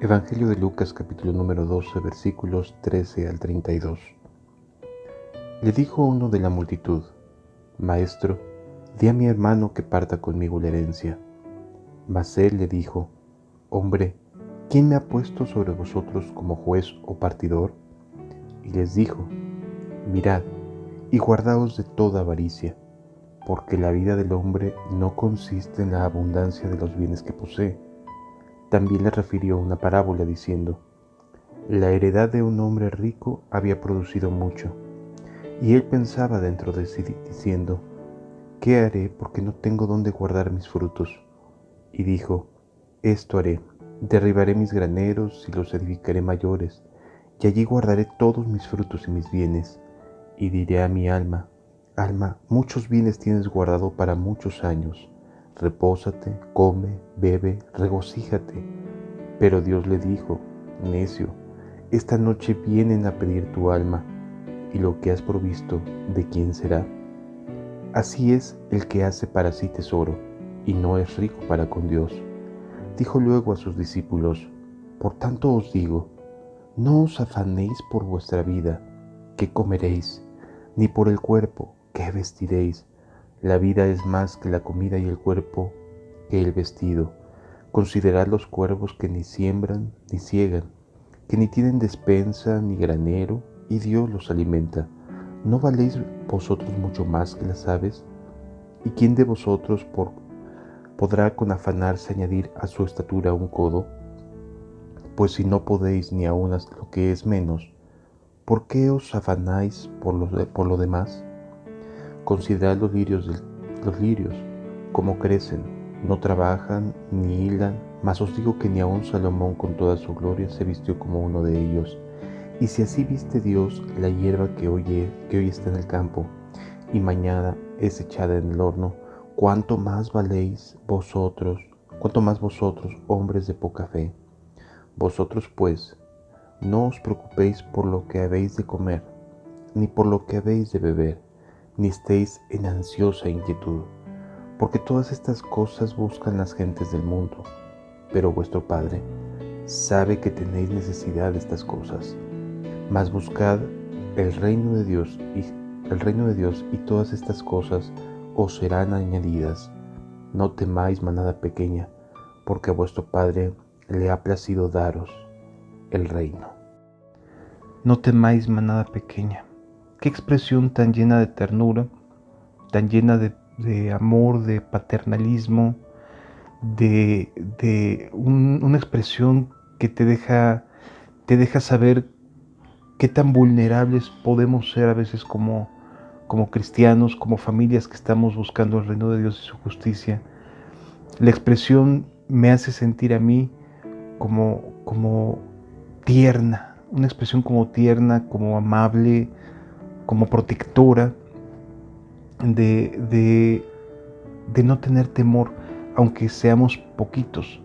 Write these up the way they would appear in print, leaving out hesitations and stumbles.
Evangelio de Lucas capítulo número 12 versículos 13 al 32. Le dijo uno de la multitud: Maestro, di a mi hermano que parta conmigo la herencia. Mas él le dijo: Hombre, ¿quién me ha puesto sobre vosotros como juez o partidor? Y les dijo: Mirad y guardaos de toda avaricia, porque la vida del hombre no consiste en la abundancia de los bienes que posee. También le refirió una parábola diciendo: La heredad de un hombre rico había producido mucho, y él pensaba dentro de sí diciendo: ¿Qué haré porque no tengo dónde guardar mis frutos? Y dijo: Esto haré: derribaré mis graneros y los edificaré mayores, y allí guardaré todos mis frutos y mis bienes. Y diré a mi alma: Alma, muchos bienes tienes guardado para muchos años. Repósate, come, bebe, regocíjate. Pero Dios le dijo: Necio, esta noche vienen a pedir tu alma, y lo que has provisto, ¿de quién será? Así es el que hace para sí tesoro, y no es rico para con Dios. Dijo luego a sus discípulos: Por tanto os digo, no os afanéis por vuestra vida, qué comeréis, ni por el cuerpo, qué vestiréis. La vida es más que la comida y el cuerpo que el vestido. Considerad los cuervos que ni siembran ni siegan, que ni tienen despensa ni granero, y Dios los alimenta. ¿No valéis vosotros mucho más que las aves? ¿Y quién de vosotros podrá con afanarse añadir a su estatura un codo? Pues si no podéis ni aun lo que es menos, ¿por qué os afanáis por lo demás? Considerad los lirios, cómo crecen, no trabajan ni hilan, mas os digo que ni aun Salomón con toda su gloria se vistió como uno de ellos. Y si así viste Dios la hierba que hoy está en el campo, y mañana es echada en el horno, cuánto más vosotros, hombres de poca fe. Vosotros pues, no os preocupéis por lo que habéis de comer, ni por lo que habéis de beber, ni estéis en ansiosa inquietud, porque todas estas cosas buscan las gentes del mundo, pero vuestro Padre sabe que tenéis necesidad de estas cosas. Mas buscad el reino de Dios y todas estas cosas os serán añadidas. No temáis, manada pequeña, porque a vuestro Padre le ha placido daros el reino. No temáis, manada pequeña. Qué expresión tan llena de ternura, tan llena de amor, de paternalismo, una expresión que te deja saber qué tan vulnerables podemos ser a veces como cristianos, como familias que estamos buscando el reino de Dios y su justicia. La expresión me hace sentir a mí como tierna, una expresión como tierna, como amable, como protectora, de no tener temor, aunque seamos poquitos.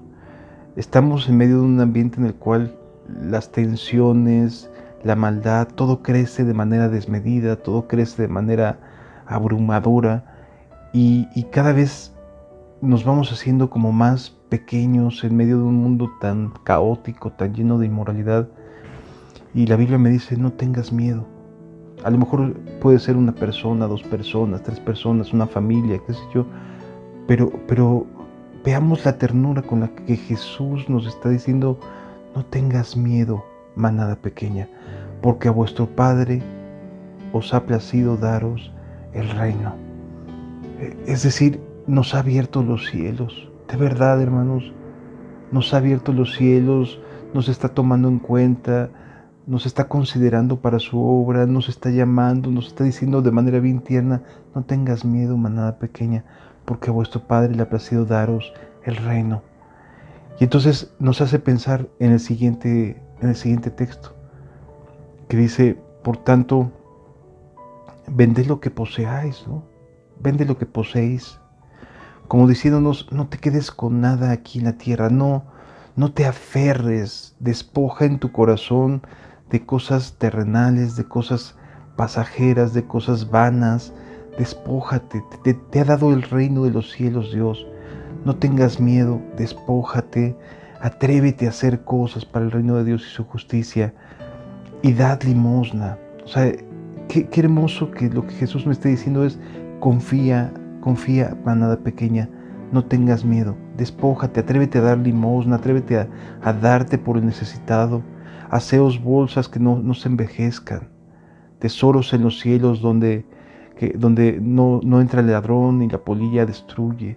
Estamos en medio de un ambiente en el cual las tensiones, la maldad, todo crece de manera desmedida, todo crece de manera abrumadora, y cada vez nos vamos haciendo como más pequeños en medio de un mundo tan caótico, tan lleno de inmoralidad. Y la Biblia me dice: no tengas miedo. A lo mejor puede ser una persona, 2 personas, 3 personas, una familia, qué sé yo, pero veamos la ternura con la que Jesús nos está diciendo: no tengas miedo, manada pequeña, porque a vuestro Padre os ha placido daros el reino. Es decir, nos ha abierto los cielos. De verdad, hermanos, nos ha abierto los cielos, nos está tomando en cuenta, nos está considerando para su obra, nos está llamando, nos está diciendo de manera bien tierna: no tengas miedo, manada pequeña, porque a vuestro Padre le ha placido daros el reino. Y entonces nos hace pensar en el siguiente texto, que dice: por tanto, vended lo que poseáis, ¿no? Vende lo que poseéis, como diciéndonos: no te quedes con nada aquí en la tierra, no te aferres, despoja en tu corazón de cosas terrenales, de cosas pasajeras, de cosas vanas. Despójate, te ha dado el reino de los cielos Dios. No tengas miedo, despójate, Atrévete a hacer cosas para el reino de Dios y su justicia y dad limosna. O sea, qué hermoso que lo que Jesús me está diciendo es: confía, confía, manada pequeña, no tengas miedo, despójate, atrévete a dar limosna, atrévete a darte por el necesitado, haceos bolsas que no se envejezcan, tesoros en los cielos donde no entra el ladrón ni la polilla destruye.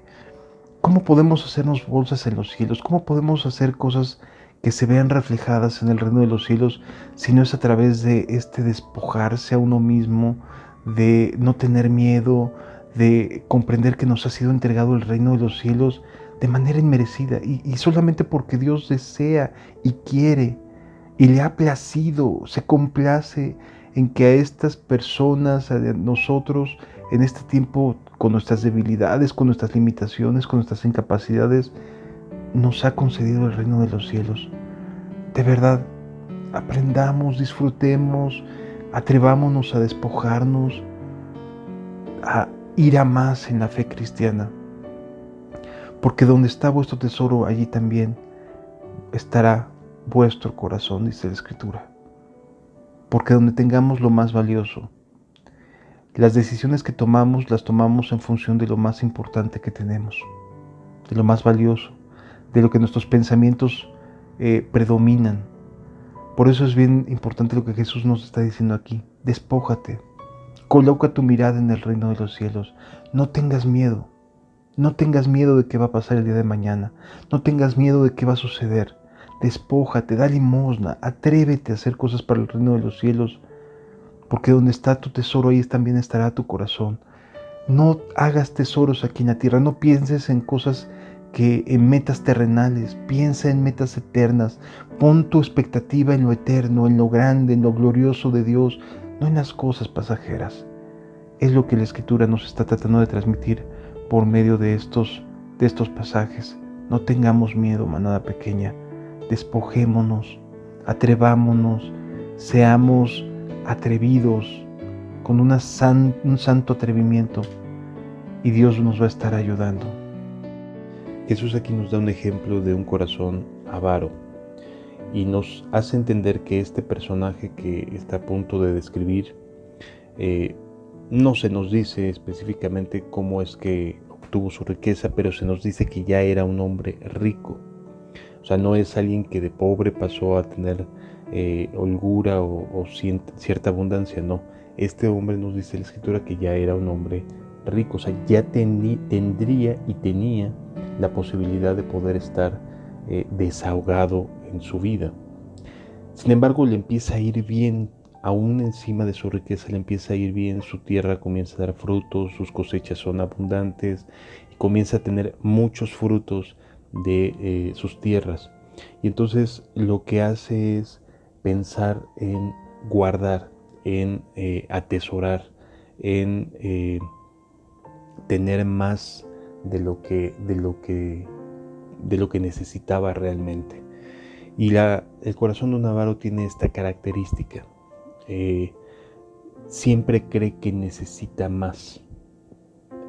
¿Cómo podemos hacernos bolsas en los cielos? ¿Cómo podemos hacer cosas que se vean reflejadas en el reino de los cielos si no es a través de despojarse a uno mismo, de no tener miedo, de comprender que nos ha sido entregado el reino de los cielos de manera inmerecida y solamente porque Dios desea y quiere y le ha placido, se complace en que a estas personas, a nosotros, en este tiempo, con nuestras debilidades, con nuestras limitaciones, con nuestras incapacidades, nos ha concedido el reino de los cielos. De verdad, aprendamos, disfrutemos, atrevámonos a despojarnos, a ir a más en la fe cristiana. Porque donde está vuestro tesoro, allí también estará vuestro corazón, dice la Escritura. Porque donde tengamos lo más valioso, las decisiones que tomamos las tomamos en función de lo más importante que tenemos, de lo más valioso, de lo que nuestros pensamientos predominan. Por eso es bien importante lo que Jesús nos está diciendo aquí. Despójate, coloca tu mirada en el reino de los cielos. No tengas miedo, no tengas miedo de qué va a pasar el día de mañana, no tengas miedo de qué va a suceder. Despójate, da limosna, atrévete a hacer cosas para el reino de los cielos, porque donde está tu tesoro, ahí también estará tu corazón. No hagas tesoros aquí en la tierra, no pienses en cosas en metas terrenales, piensa en metas eternas, pon tu expectativa en lo eterno, en lo grande, en lo glorioso de Dios, no en las cosas pasajeras. Es lo que la Escritura nos está tratando de transmitir por medio de estos pasajes. No tengamos miedo, manada pequeña, despojémonos, atrevámonos, seamos atrevidos, con un santo atrevimiento, y Dios nos va a estar ayudando. Jesús aquí nos da un ejemplo de un corazón avaro y nos hace entender que este personaje que está a punto de describir, no se nos dice específicamente cómo es que obtuvo su riqueza, pero se nos dice que ya era un hombre rico. O sea, no es alguien que de pobre pasó a tener holgura o cierta abundancia, no. Este hombre, nos dice la Escritura, que ya era un hombre rico, o sea, ya tendría y tenía la posibilidad de poder estar desahogado en su vida. Sin embargo, le empieza a ir bien, aún encima de su riqueza le empieza a ir bien, su tierra comienza a dar frutos, sus cosechas son abundantes y comienza a tener muchos frutos de sus tierras. Y entonces lo que hace es pensar en guardar, en atesorar, en tener más de lo que necesitaba realmente. Y el corazón de un avaro tiene esta característica. Siempre cree que necesita más.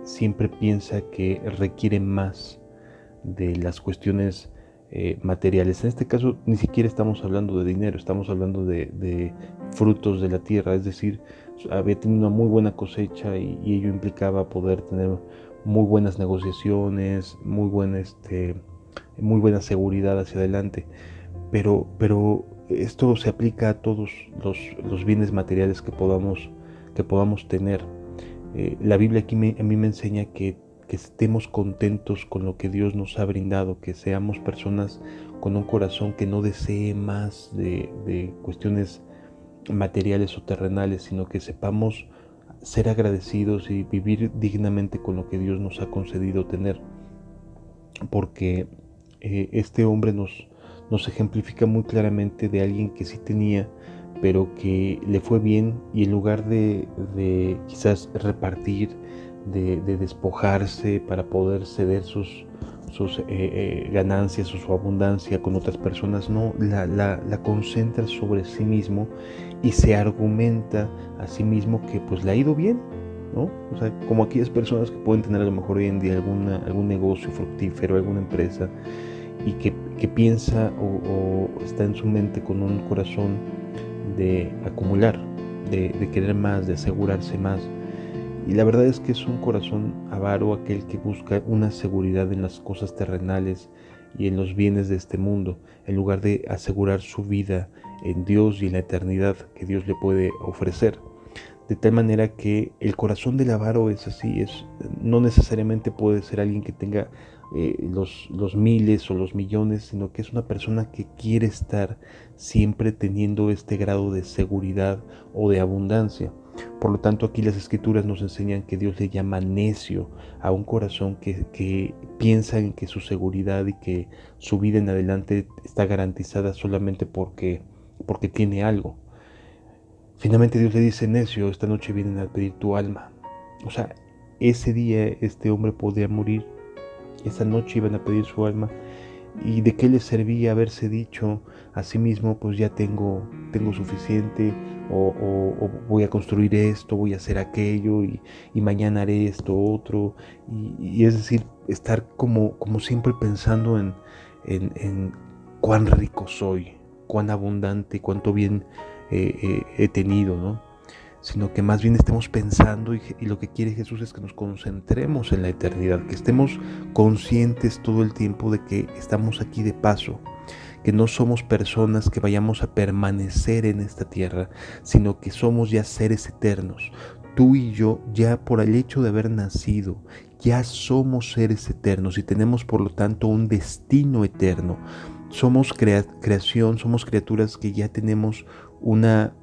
Siempre piensa que requiere más de las cuestiones materiales. En este caso ni siquiera estamos hablando de dinero, estamos hablando de frutos de la tierra, es decir, había tenido una muy buena cosecha y ello implicaba poder tener muy buenas negociaciones, muy buena seguridad hacia adelante, pero esto se aplica a todos los bienes materiales que podamos tener. La Biblia aquí a mí me enseña que estemos contentos con lo que Dios nos ha brindado, que seamos personas con un corazón que no desee más de cuestiones materiales o terrenales, sino que sepamos ser agradecidos y vivir dignamente con lo que Dios nos ha concedido tener. Porque este hombre nos ejemplifica muy claramente de alguien que sí tenía, pero que le fue bien, y en lugar de quizás repartir, de despojarse para poder ceder sus ganancias o su abundancia con otras personas, no, la concentra sobre sí mismo y se argumenta a sí mismo que pues le ha ido bien, ¿no? O sea, como aquellas personas que pueden tener a lo mejor hoy en día algún negocio fructífero, alguna empresa, y que que piensa o está en su mente con un corazón de acumular, de querer más, de asegurarse más. Y la verdad es que es un corazón avaro aquel que busca una seguridad en las cosas terrenales y en los bienes de este mundo, en lugar de asegurar su vida en Dios y en la eternidad que Dios le puede ofrecer. De tal manera que el corazón del avaro es así, no necesariamente puede ser alguien que tenga los miles o los millones, sino que es una persona que quiere estar siempre teniendo este grado de seguridad o de abundancia. Por lo tanto, aquí las escrituras nos enseñan que Dios le llama necio a un corazón que piensa en que su seguridad y que su vida en adelante está garantizada solamente porque tiene algo. Finalmente Dios le dice: necio, esta noche vienen a pedir tu alma. O sea, ese día este hombre podía morir, esa noche iban a pedir su alma. ¿Y de qué le servía haberse dicho a sí mismo, pues ya tengo suficiente, o voy a construir esto, voy a hacer aquello, y mañana haré esto otro? Y es decir, estar como siempre pensando en cuán rico soy, cuán abundante, cuánto bien he tenido, ¿no? Sino que más bien estemos pensando, y lo que quiere Jesús es que nos concentremos en la eternidad, que estemos conscientes todo el tiempo de que estamos aquí de paso, que no somos personas que vayamos a permanecer en esta tierra, sino que somos ya seres eternos. Tú y yo, ya por el hecho de haber nacido, ya somos seres eternos y tenemos por lo tanto un destino eterno. Somos creación, somos criaturas que ya tenemos una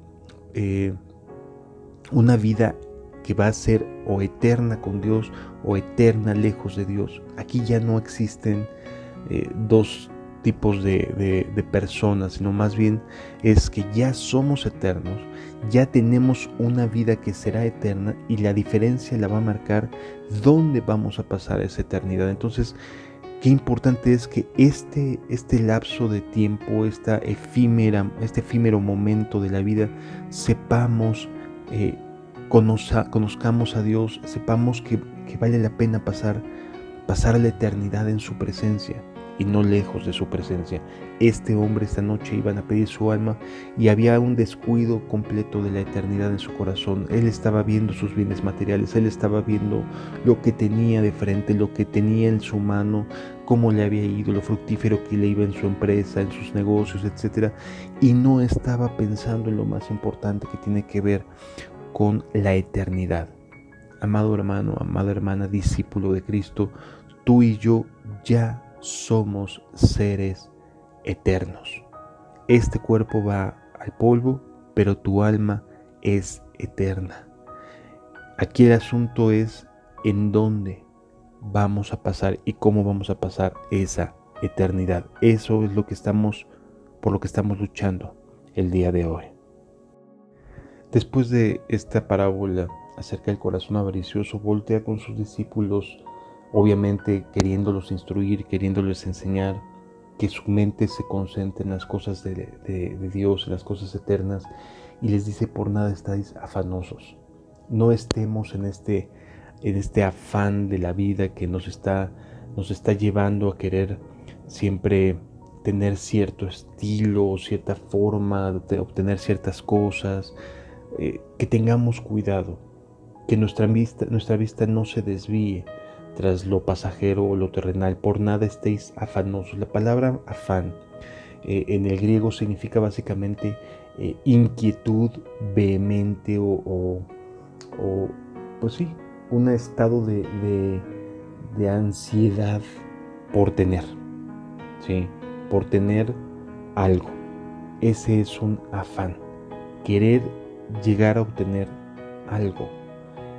vida que va a ser o eterna con Dios o eterna lejos de Dios. Aquí ya no existen dos tipos de personas, sino más bien es que ya somos eternos, ya tenemos una vida que será eterna, y la diferencia la va a marcar dónde vamos a pasar esa eternidad. Entonces, qué importante es que este lapso de tiempo, este efímero momento de la vida, sepamos, conozcamos a Dios, sepamos que vale la pena pasar la eternidad en su presencia y no lejos de su presencia. Este hombre esta noche iban a pedir su alma y había un descuido completo de la eternidad en su corazón. Él estaba viendo sus bienes materiales, él estaba viendo lo que tenía de frente, lo que tenía en su mano, cómo le había ido, lo fructífero que le iba en su empresa, en sus negocios, etc. Y no estaba pensando en lo más importante, que tiene que ver con la eternidad. Amado hermano, amada hermana, discípulo de Cristo, tú y yo ya somos seres eternos. Este cuerpo va al polvo, pero tu alma es eterna. Aquí el asunto es en dónde vamos a pasar y cómo vamos a pasar esa eternidad. Eso es por lo que estamos luchando el día de hoy. Después de esta parábola acerca del corazón avaricioso, voltea con sus discípulos, obviamente queriéndolos instruir, queriéndoles enseñar, que su mente se concentre en las cosas de Dios, en las cosas eternas, y les dice: por nada estáis afanosos. No estemos en este afán de la vida que nos está llevando a querer siempre tener cierto estilo o cierta forma de obtener ciertas cosas. Que tengamos cuidado, que nuestra vista no se desvíe tras lo pasajero o lo terrenal. Por nada estéis afanosos. La palabra afán en el griego significa básicamente inquietud vehemente o pues sí, un estado de ansiedad por tener, ¿sí? Por tener algo. Ese es un afán, querer llegar a obtener algo,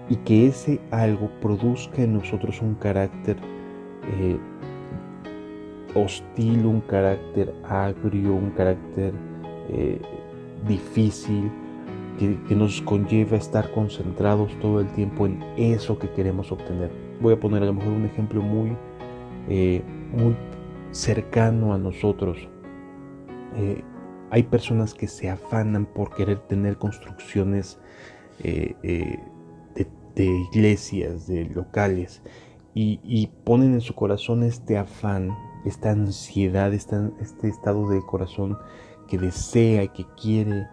y que ese algo produzca en nosotros un carácter hostil, un carácter agrio, un carácter difícil, que nos conlleva a estar concentrados todo el tiempo en eso que queremos obtener. Voy a poner a lo mejor un ejemplo muy cercano a nosotros. Hay personas que se afanan por querer tener construcciones de iglesias, de locales, y ponen en su corazón este afán, esta ansiedad, este estado de corazón que desea y que quiere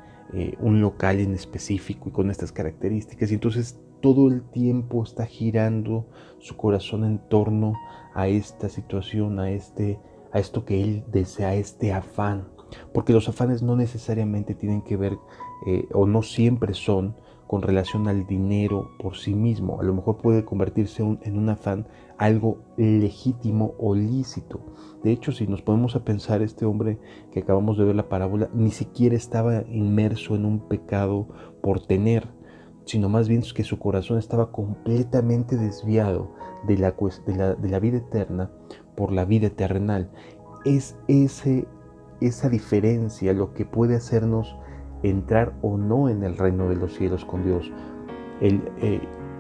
un local en específico y con estas características, y entonces todo el tiempo está girando su corazón en torno a esta situación, a esto que él desea, a este afán, porque los afanes no necesariamente tienen que ver o no siempre son con relación al dinero por sí mismo. A lo mejor puede convertirse en un afán algo legítimo o lícito. De hecho, si nos ponemos a pensar, este hombre que acabamos de ver la parábola ni siquiera estaba inmerso en un pecado por tener, sino más bien que su corazón estaba completamente desviado de la vida eterna por la vida terrenal. Es esa diferencia lo que puede hacernos entrar o no en el reino de los cielos con Dios. El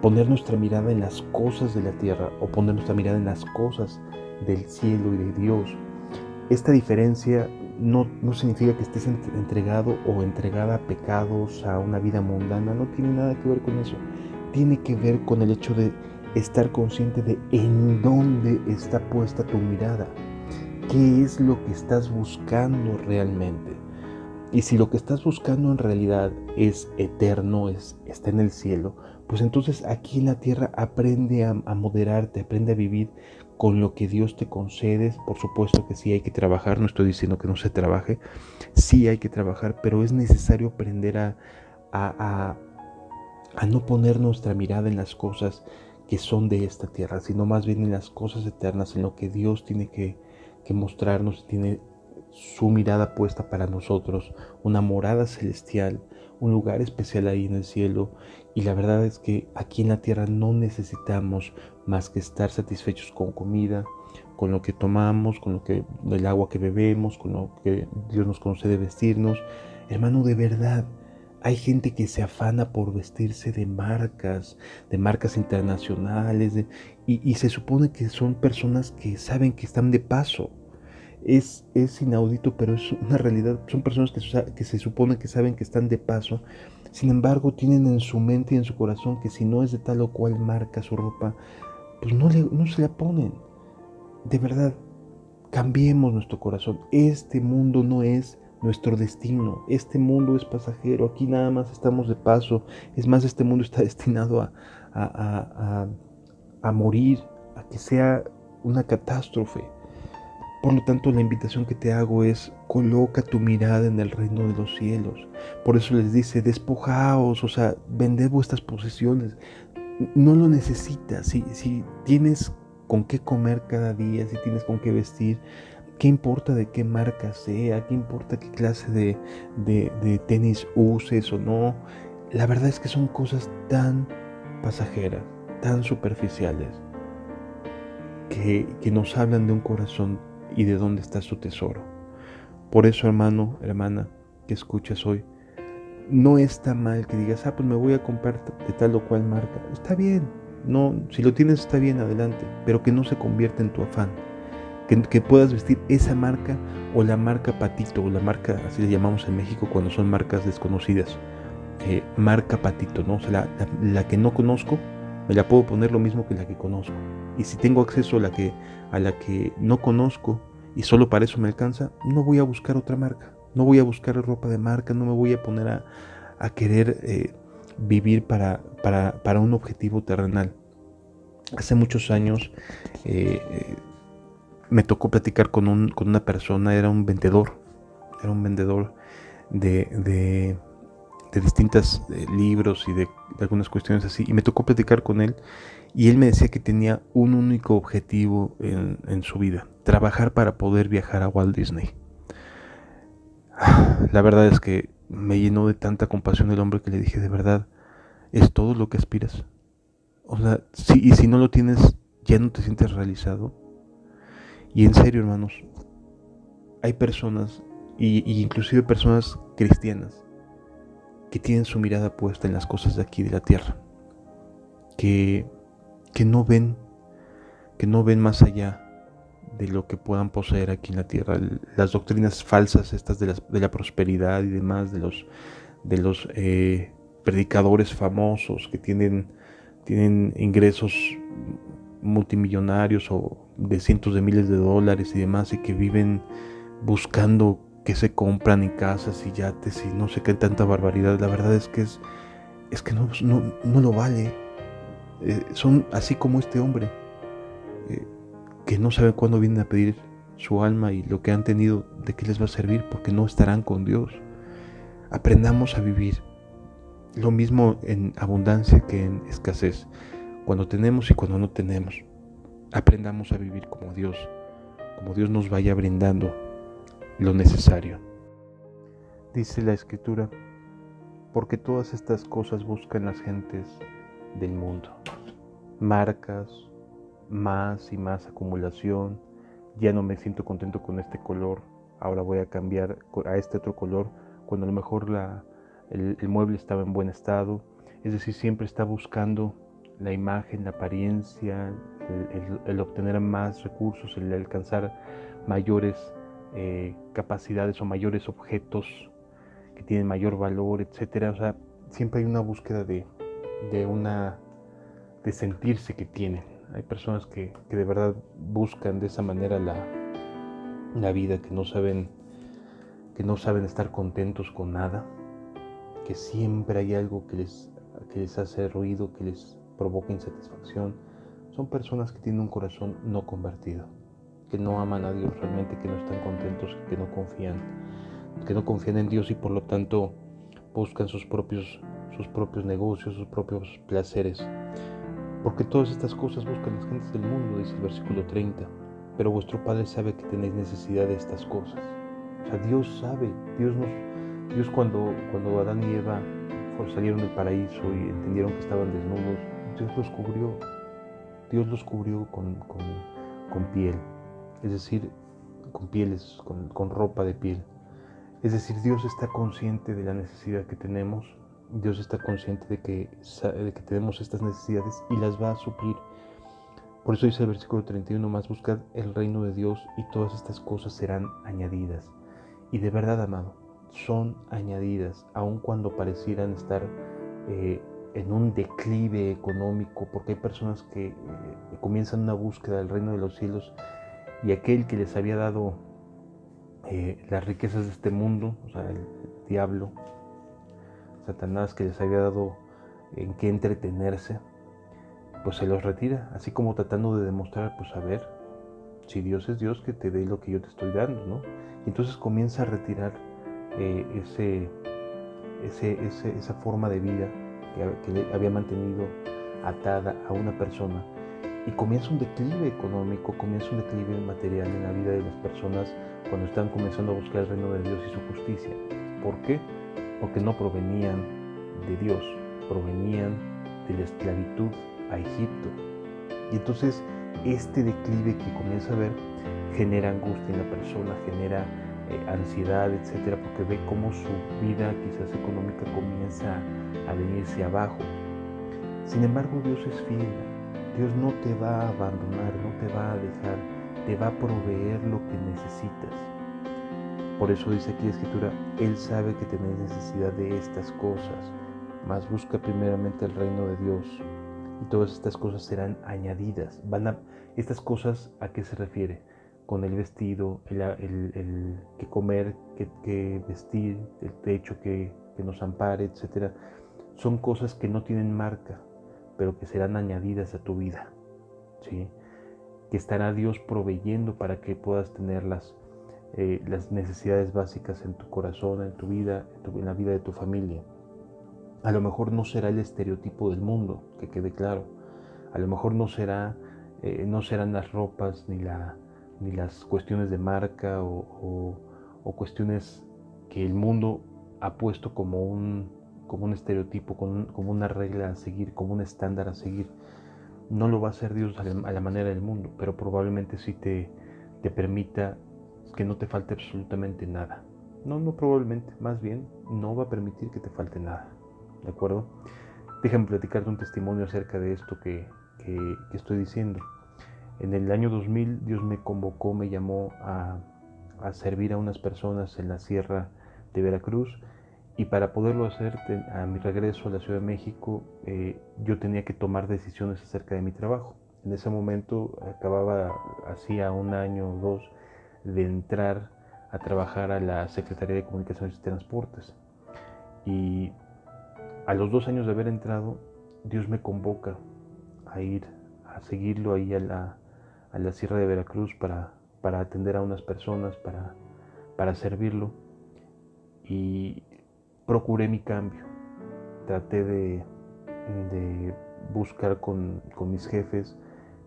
poner nuestra mirada en las cosas de la tierra o poner nuestra mirada en las cosas del cielo y de Dios. Esta diferencia no significa que estés entregado o entregada a pecados, a una vida mundana. No tiene nada que ver con eso. Tiene que ver con el hecho de estar consciente de en dónde está puesta tu mirada. ¿Qué es lo que estás buscando realmente? Y si lo que estás buscando en realidad es eterno, está en el cielo, pues entonces aquí en la tierra aprende a moderarte, aprende a vivir con lo que Dios te concede. Por supuesto que sí hay que trabajar, no estoy diciendo que no se trabaje, sí hay que trabajar, pero es necesario aprender a no poner nuestra mirada en las cosas que son de esta tierra, sino más bien en las cosas eternas, en lo que Dios tiene que mostrarnos, tiene su mirada puesta para nosotros, una morada celestial, un lugar especial ahí en el cielo. Y la verdad es que aquí en la tierra no necesitamos más que estar satisfechos con comida, con lo que tomamos, con el agua que bebemos, con lo que Dios nos concede vestirnos. Hermano, de verdad, hay gente que se afana por vestirse de marcas internacionales, y se supone que son personas que saben que están de paso. Es inaudito, pero es una realidad. Son personas que se supone que saben que están de paso. Sin embargo, tienen en su mente y en su corazón que si no es de tal o cual marca su ropa, pues no se la ponen. De verdad, cambiemos nuestro corazón. Este mundo no es nuestro destino. Este mundo es pasajero. Aquí nada más estamos de paso. Es más, este mundo está destinado a morir, a que sea una catástrofe. Por lo tanto, la invitación que te hago es: coloca tu mirada en el reino de los cielos. Por eso les dice: despojaos, o sea, vended vuestras posesiones. No lo necesitas. Si tienes con qué comer cada día, si tienes con qué vestir, ¿qué importa de qué marca sea? ¿Qué importa qué clase de tenis uses o no? La verdad es que son cosas tan pasajeras, tan superficiales, que nos hablan de un corazón y de dónde está su tesoro. Por eso, hermano, hermana, que escuchas hoy, no está mal que digas: pues me voy a comprar de tal o cual marca. Está bien, no, si lo tienes está bien, adelante, pero que no se convierta en tu afán. Que puedas vestir esa marca o la marca Patito, o la marca, así le llamamos en México cuando son marcas desconocidas, marca Patito, ¿no? O sea, la que no conozco, me la puedo poner lo mismo que la que conozco. Y si tengo acceso a la que no conozco y solo para eso me alcanza, no voy a buscar otra marca, no voy a buscar ropa de marca, no me voy a poner a querer vivir para un objetivo terrenal. Hace muchos años me tocó platicar con una persona. Era un vendedor de distintos libros y de algunas cuestiones así, y me tocó platicar con él, y él me decía que tenía un único objetivo en su vida: trabajar para poder viajar a Walt Disney. La verdad es que me llenó de tanta compasión el hombre, que le dije: ¿de verdad es todo lo que aspiras? O sea, si no lo tienes, ¿ya no te sientes realizado? Y en serio, hermanos, hay personas, y inclusive personas cristianas, que tienen su mirada puesta en las cosas de aquí, de la tierra, que no ven más allá de lo que puedan poseer aquí en la tierra. Las doctrinas falsas estas de la prosperidad y demás, de los predicadores famosos que tienen ingresos multimillonarios o de cientos de miles de dólares y demás, y que viven buscando que se compran en casas y yates y no sé qué tanta barbaridad. La verdad es que no lo vale. Son así como este hombre, eh, que no sabe cuándo vienen a pedir su alma y lo que han tenido, de qué les va a servir, porque no estarán con Dios. Aprendamos a vivir lo mismo en abundancia que en escasez, cuando tenemos y cuando no tenemos. Aprendamos a vivir como Dios nos vaya brindando lo necesario. Dice la Escritura, porque todas estas cosas buscan las gentes del mundo. Marcas, más y más acumulación. Ya no me siento contento con este color, ahora voy a cambiar a este otro color, cuando a lo mejor el mueble estaba en buen estado. Es decir, siempre está buscando la imagen, la apariencia, el obtener más recursos, el alcanzar mayores capacidades o mayores objetos que tienen mayor valor, etcétera. O sea, siempre hay una búsqueda de sentirse que tienen. Hay personas que de verdad buscan de esa manera la vida, que no saben estar contentos con nada, que siempre hay algo que les hace ruido, que les provoca insatisfacción. Son personas que tienen un corazón no convertido, que no aman a Dios realmente, que no están contentos, que no confían en Dios, y por lo tanto buscan sus propios negocios, sus propios placeres. Porque todas estas cosas buscan las gentes del mundo, dice el versículo 30. Pero vuestro Padre sabe que tenéis necesidad de estas cosas. O sea, Dios sabe. Dios cuando Adán y Eva salieron del paraíso y entendieron que estaban desnudos, Dios los cubrió. Dios los cubrió con piel. Es decir, con pieles, con ropa de piel. Es decir, Dios está consciente de la necesidad que tenemos. Dios está consciente de que tenemos estas necesidades y las va a suplir. Por eso dice el versículo 31, más buscad el reino de Dios y todas estas cosas serán añadidas. Y de verdad, amado, son añadidas, aun cuando parecieran estar en un declive económico, porque hay personas que comienzan una búsqueda del reino de los cielos, y aquel que les había dado las riquezas de este mundo, o sea, el diablo, Satanás, que les había dado en qué entretenerse, pues se los retira, así como tratando de demostrar, pues a ver, si Dios es Dios, que te dé lo que yo te estoy dando, ¿no? Y entonces comienza a retirar esa forma de vida que le había mantenido atada a una persona, y comienza un declive económico, comienza un declive material en la vida de las personas cuando están comenzando a buscar el reino de Dios y su justicia. ¿Por qué? Porque no provenían de Dios, provenían de la esclavitud a Egipto. Y entonces este declive que comienza a ver genera angustia en la persona, genera ansiedad, etcétera, porque ve cómo su vida quizás económica comienza a venirse abajo. Sin embargo, Dios es fiel. Dios no te va a abandonar, no te va a dejar, te va a proveer lo que necesitas. Por eso dice aquí la Escritura, Él sabe que tenéis necesidad de estas cosas, mas busca primeramente el reino de Dios, y todas estas cosas serán añadidas. Estas cosas, ¿a qué se refiere? Con el vestido, el que comer, que vestir, el techo que nos ampare, etc. Son cosas que no tienen marca, pero que serán añadidas a tu vida, ¿sí? Que estará Dios proveyendo para que puedas tener las necesidades básicas en tu corazón, en tu vida, en la vida de tu familia. A lo mejor no será el estereotipo del mundo, que quede claro. A lo mejor no serán las ropas ni las cuestiones de marca o cuestiones que el mundo ha puesto como un estereotipo, como una regla a seguir, como un estándar a seguir. No lo va a hacer Dios a la manera del mundo, pero probablemente sí te permita que no te falte absolutamente nada. No probablemente, más bien no va a permitir que te falte nada. ¿De acuerdo? Déjame platicarte un testimonio acerca de esto que estoy diciendo. En el año 2000 Dios me convocó, me llamó a servir a unas personas en la sierra de Veracruz, y para poderlo hacer a mi regreso a la Ciudad de México yo tenía que tomar decisiones acerca de mi trabajo. En ese momento acababa, hacía un año o dos, de entrar a trabajar a la Secretaría de Comunicaciones y Transportes. Y a los 2 años de haber entrado, Dios me convoca a ir a seguirlo ahí a la Sierra de Veracruz para atender a unas personas, para servirlo. Y procuré mi cambio. Traté de buscar con mis jefes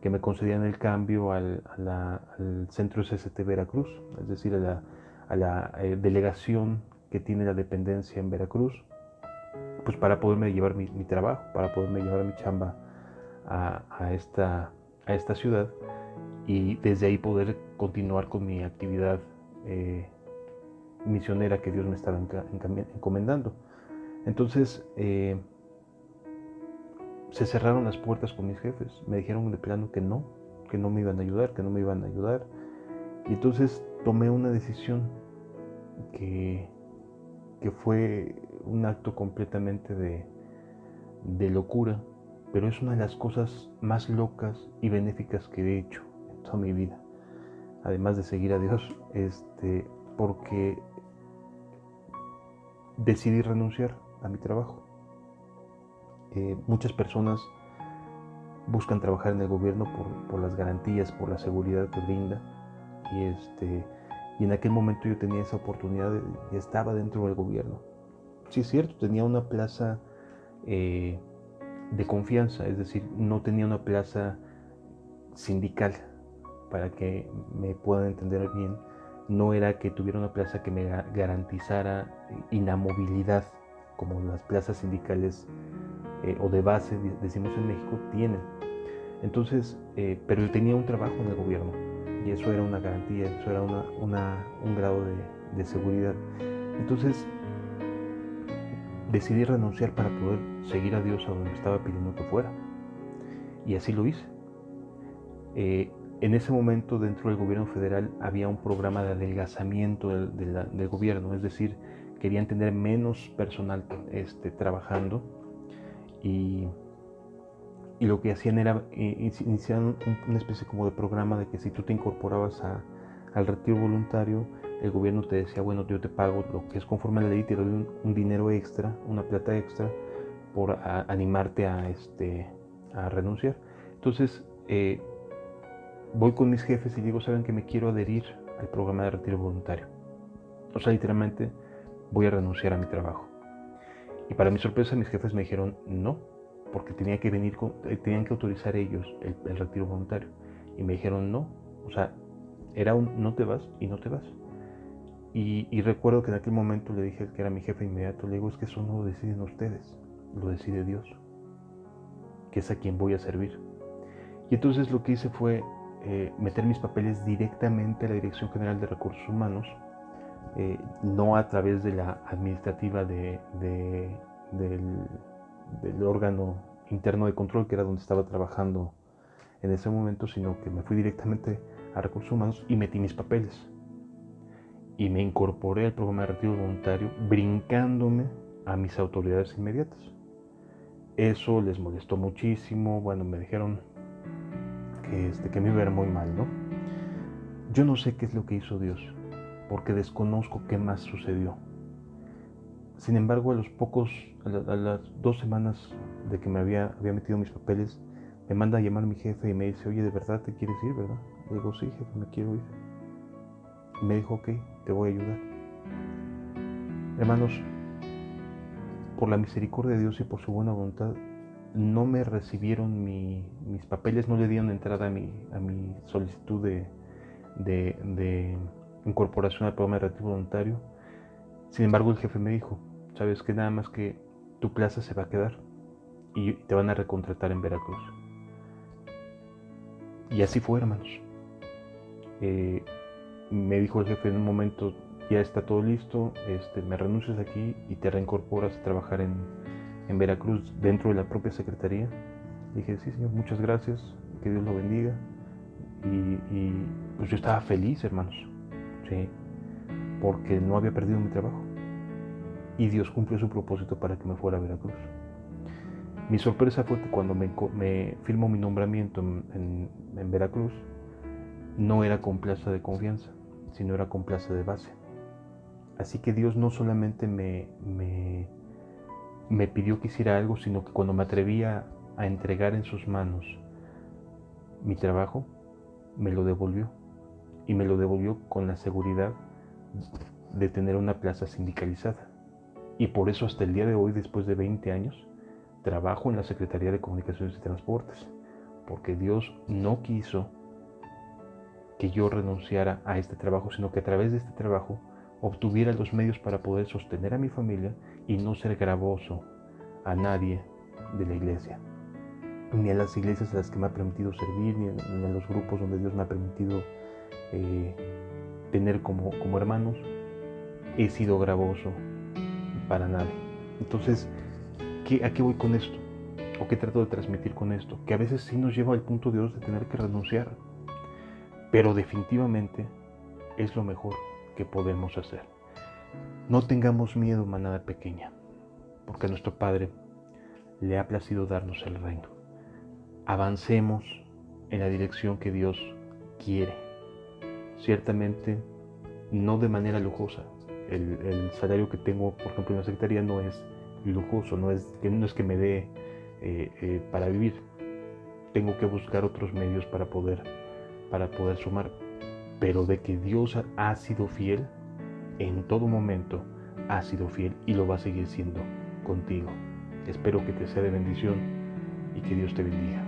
que me concedían el cambio al centro SST Veracruz, es decir, a la delegación que tiene la dependencia en Veracruz, pues para poderme llevar mi trabajo, para poderme llevar mi chamba a esta ciudad y desde ahí poder continuar con mi actividad misionera que Dios me estaba encomendando. Entonces se cerraron las puertas con mis jefes, me dijeron de plano que no me iban a ayudar, y entonces tomé una decisión que fue un acto completamente de locura, pero es una de las cosas más locas y benéficas que he hecho en toda mi vida, además de seguir a Dios, porque decidí renunciar a mi trabajo. Muchas personas buscan trabajar en el gobierno por las garantías, por la seguridad que brinda, y en aquel momento yo tenía esa oportunidad y estaba dentro del gobierno. Sí, es cierto, tenía una plaza de confianza, es decir, no tenía una plaza sindical, para que me puedan entender bien. No era que tuviera una plaza que me garantizara inamovilidad, como las plazas sindicales o de base, decimos en México, tienen. Entonces, pero yo tenía un trabajo en el gobierno y eso era una garantía, eso era un grado de seguridad. Entonces, decidí renunciar para poder seguir a Dios a donde me estaba pidiendo que fuera. Y así lo hice. En ese momento, dentro del gobierno federal, había un programa de adelgazamiento del gobierno, es decir, querían tener menos personal trabajando, y lo que hacían era iniciar una especie como de programa de que si tú te incorporabas al retiro voluntario, el gobierno te decía, bueno, yo te pago lo que es conforme a la ley, te doy un dinero extra, una plata extra, por animarte a renunciar. Entonces, voy con mis jefes y digo, ¿saben que me quiero adherir al programa de retiro voluntario? O sea, literalmente voy a renunciar a mi trabajo. Y para mi sorpresa, mis jefes me dijeron no, porque tenían que autorizar ellos el retiro voluntario. Y me dijeron no, o sea, era un no te vas y no te vas. Y recuerdo que en aquel momento le dije que era mi jefe inmediato, le digo, es que eso no lo deciden ustedes, lo decide Dios, que es a quien voy a servir. Y entonces lo que hice fue meter mis papeles directamente a la Dirección General de Recursos Humanos, no a través de la administrativa del órgano interno de control, que era donde estaba trabajando en ese momento, sino que me fui directamente a Recursos Humanos y metí mis papeles. Y me incorporé al programa de retiro voluntario brincándome a mis autoridades inmediatas. Eso les molestó muchísimo, bueno, me dijeron que me iba a ver muy mal, ¿no? Yo no sé qué es lo que hizo Dios, porque desconozco qué más sucedió. Sin embargo, a las 2 semanas de que me había metido mis papeles, me manda a llamar mi jefe y me dice, oye, ¿de verdad te quieres ir, verdad? Le digo, sí, jefe, me quiero ir. Y me dijo, ok, te voy a ayudar. Hermanos, por la misericordia de Dios y por su buena voluntad, no me recibieron mis papeles, no le dieron entrada a mi solicitud de incorporación al programa de retiro voluntario. Sin embargo, el jefe me dijo, sabes que nada más que tu plaza se va a quedar y te van a recontratar en Veracruz. Y así fue, hermanos. Me dijo el jefe en un momento, ya está todo listo, me renuncias aquí y te reincorporas a trabajar en Veracruz dentro de la propia secretaría. Dije, sí, señor, muchas gracias, que Dios lo bendiga. Y pues yo estaba feliz, hermanos, ¿sí? Porque no había perdido mi trabajo. Y Dios cumplió su propósito para que me fuera a Veracruz. Mi sorpresa fue que cuando me firmó mi nombramiento en Veracruz, no era con plaza de confianza, sino era con plaza de base. Así que Dios no solamente me pidió que hiciera algo, sino que cuando me atrevía a entregar en sus manos mi trabajo, me lo devolvió. Y me lo devolvió con la seguridad de tener una plaza sindicalizada. Y por eso hasta el día de hoy, después de 20 años, trabajo en la Secretaría de Comunicaciones y Transportes, porque Dios no quiso que yo renunciara a este trabajo, sino que a través de este trabajo obtuviera los medios para poder sostener a mi familia y no ser gravoso a nadie de la iglesia, ni a las iglesias a las que me ha permitido servir, ni a los grupos donde Dios me ha permitido tener como hermanos. He sido gravoso para nadie. Entonces, ¿a qué voy con esto? ¿O qué trato de transmitir con esto? Que a veces sí nos lleva al punto de Dios de tener que renunciar, pero definitivamente es lo mejor que podemos hacer. No tengamos miedo, manada pequeña, porque a nuestro Padre le ha placido darnos el reino. Avancemos en la dirección que Dios quiere. Ciertamente, no de manera lujosa. El salario que tengo, por ejemplo, en la secretaría no es lujoso, no es que me dé para vivir. Tengo que buscar otros medios para poder sumar. Pero de que Dios ha sido fiel, en todo momento ha sido fiel y lo va a seguir siendo contigo. Espero que te sea de bendición y que Dios te bendiga.